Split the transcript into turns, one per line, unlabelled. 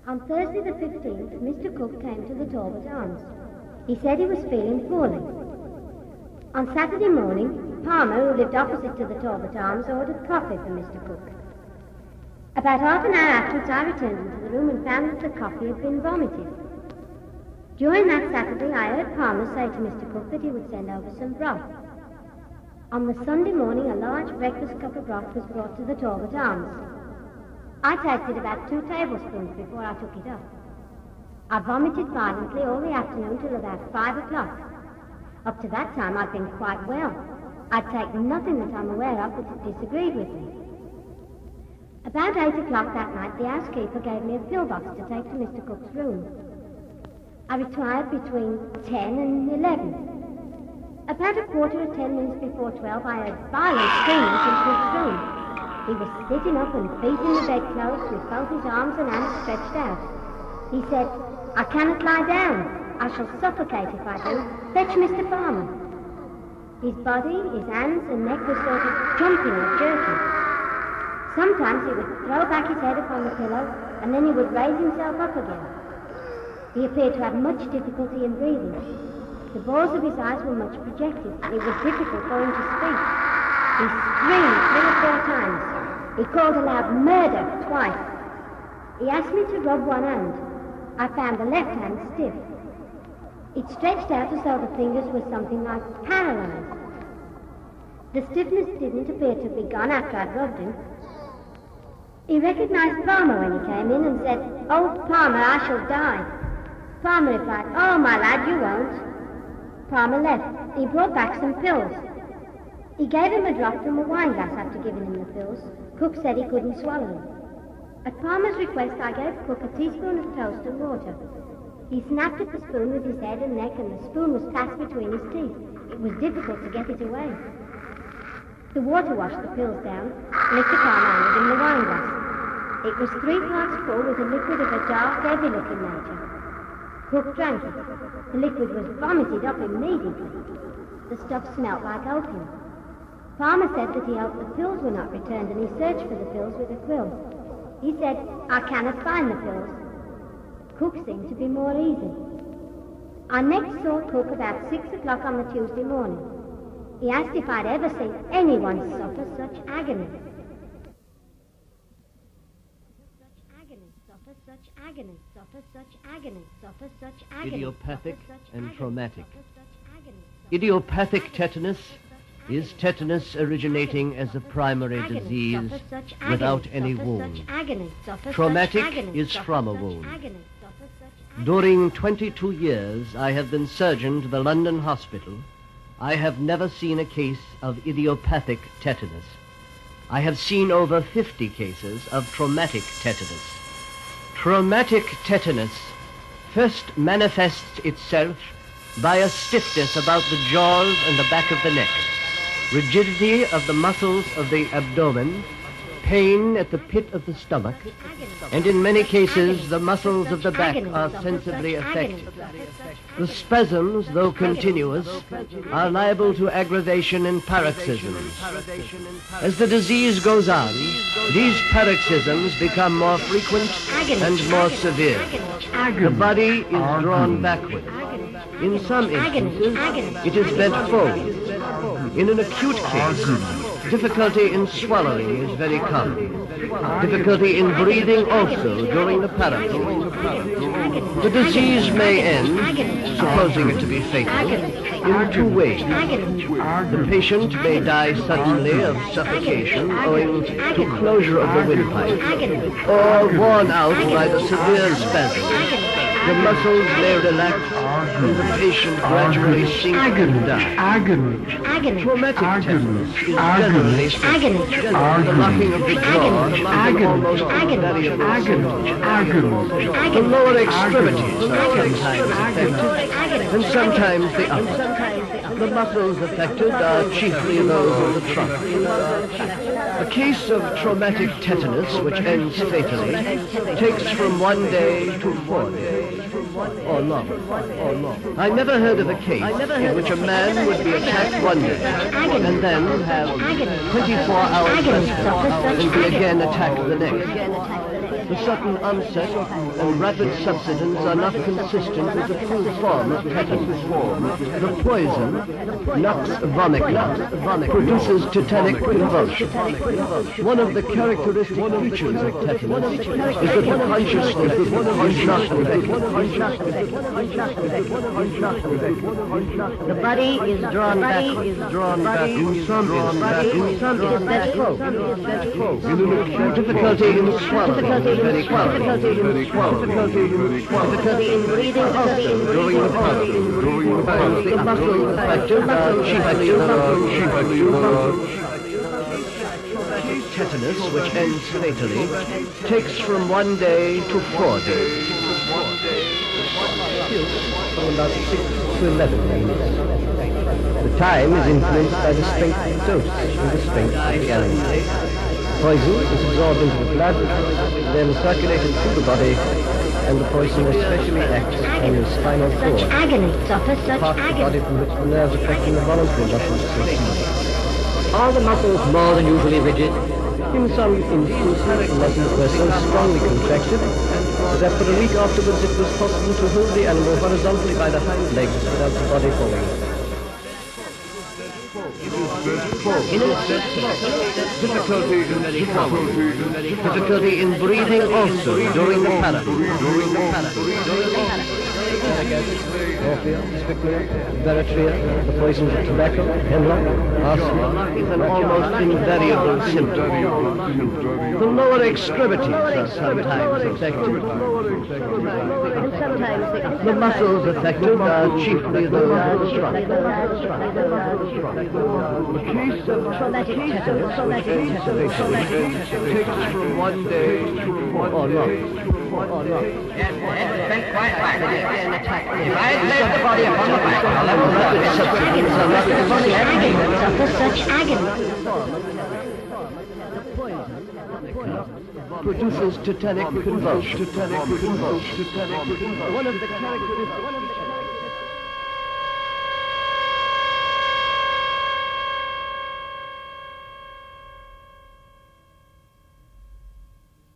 On Thursday the 15th, Mr. Cook came to the Talbot Arms. He said he was feeling poorly. On Saturday morning, Palmer, who lived opposite to the Talbot Arms, ordered coffee for Mr. Cook. About half an hour afterwards, I returned into the room and found that the coffee had been vomited. During that Saturday, I heard Palmer say to Mr. Cook that he would send over some broth. On the Sunday morning, a large breakfast cup of broth was brought to the Talbot Arms. I tasted about 2 tablespoons before I took it up. I vomited violently all the afternoon till about 5 o'clock. Up to that time, I'd been quite well. I'd taken nothing that I'm aware of that had disagreed with me. About 8 o'clock that night, the housekeeper gave me a pillbox to take to Mr. Cook's room. I retired between 10 and 11. About a quarter of 10 minutes before 12, I heard violent screams in Cook's room. He was sitting up and beating the bedclothes with both his arms and hands stretched out. He said, "I cannot lie down. I shall suffocate if I do. Fetch Mr. Palmer." His body, his hands and neck were sort of jumping or jerking. Sometimes he would throw back his head upon the pillow and then he would raise himself up again. He appeared to have much difficulty in breathing. The balls of his eyes were much projected and it was difficult for him to speak. He screamed 3 or 4 times. He called aloud, "Murder," twice. He asked me to rub one hand. I found the left hand stiff. It stretched out as though the fingers were something like paralyzed. The stiffness didn't appear to be gone after I'd rubbed him. He recognized Palmer when he came in and said, "Oh, Palmer, I shall die." Palmer replied, "Oh, my lad, you won't." Palmer left. He brought back some pills. He gave him a drop from a wine glass after giving him the pills. Cook said he couldn't swallow them. At Palmer's request, I gave Cook a teaspoon of toast and water. He snapped at the spoon with his head and neck, and the spoon was passed between his teeth. It was difficult to get it away. The water washed the pills down, and Mr. Palmer handed him the wine glass. It was 3 parts full with a liquid of a dark, heavy-looking nature. Cook drank it. The liquid was vomited up immediately. The stuff smelt like opium. Palmer said that he hoped the pills were not returned, and he searched for the pills with a quill. He said, "I cannot find the pills." Cook seemed to be more easy. I next saw Cook about 6 o'clock on the Tuesday morning. He asked if I'd ever seen anyone suffer such agony.
Idiopathic and traumatic. Idiopathic tetanus is tetanus originating as a primary disease without any wound. Traumatic is from a wound. During 22 years I have been surgeon to the London hospital. I have never seen a case of idiopathic tetanus. I have seen over 50 cases of traumatic tetanus. Traumatic tetanus first manifests itself by a stiffness about the jaws and the back of the neck, rigidity of the muscles of the abdomen, pain at the pit of the stomach, and in many cases the muscles of the back are sensibly affected. The spasms, though continuous, are liable to aggravation in paroxysms. As the disease goes on, these paroxysms become more frequent and more severe. The body is drawn backward. In some instances, it is bent forward. In an acute case, difficulty in swallowing is very common. Difficulty in breathing also during the paroxysm. The disease may end, supposing it to be fatal, in 2 ways. The patient may die suddenly of suffocation owing to closure of the windpipe, or worn out by the severe spasms. The muscles may relax and the patient gradually sink and die. Traumatic tetanus is generally the locking of the jaw, almost invariably. The lower extremities are sometimes affected, and sometimes the upper. The muscles affected are chiefly those of the trunk. A case of traumatic tetanus, which ends fatally, takes from 1 day to 4 days. Or longer. I never heard of a case in which a man would be attacked 1 day and then have 24 hours respite and be again attacked the next. The sudden onset and rapid subsidence are not consistent with the full form of tetanus. The poison, Nux Vomica, produces tetanic convulsions. One of the characteristic features of tetanus is that the consciousness is not affected.
The body is drawn back.
Difficulty in swallowing.
Difficulty in breathing also
During the process. The muscles affected are chiefly tetanus, which ends fatally, takes from 1 day to 4 days. From about 6 to 11 minutes. The time is influenced by the strength of the dose and the strength of the animal. Poison is absorbed into the blood, then circulated through the body, and the poison especially acts on the spinal cord,
such agony suffers such
part of the body from which the nerves affecting the voluntary muscles proceed.
Are the muscles more than usually rigid?
In some instances, the muscles were so strongly contracted that for a week afterwards it was possible to hold the animal horizontally by the hind legs without the body falling. Difficulty in breathing also during the parable. Morphia, strychnia, baratria, the poisons of tobacco, hemlock, arsenic is an almost invariable symptom. The lower extremities are sometimes affected. The muscles affected are chiefly those of the trunk. The case of traumatic tetanus takes from 1 day to 4 or not.
If I place the body upon the back,
such agony.
Produces tetanic convulsion. One of the characteristics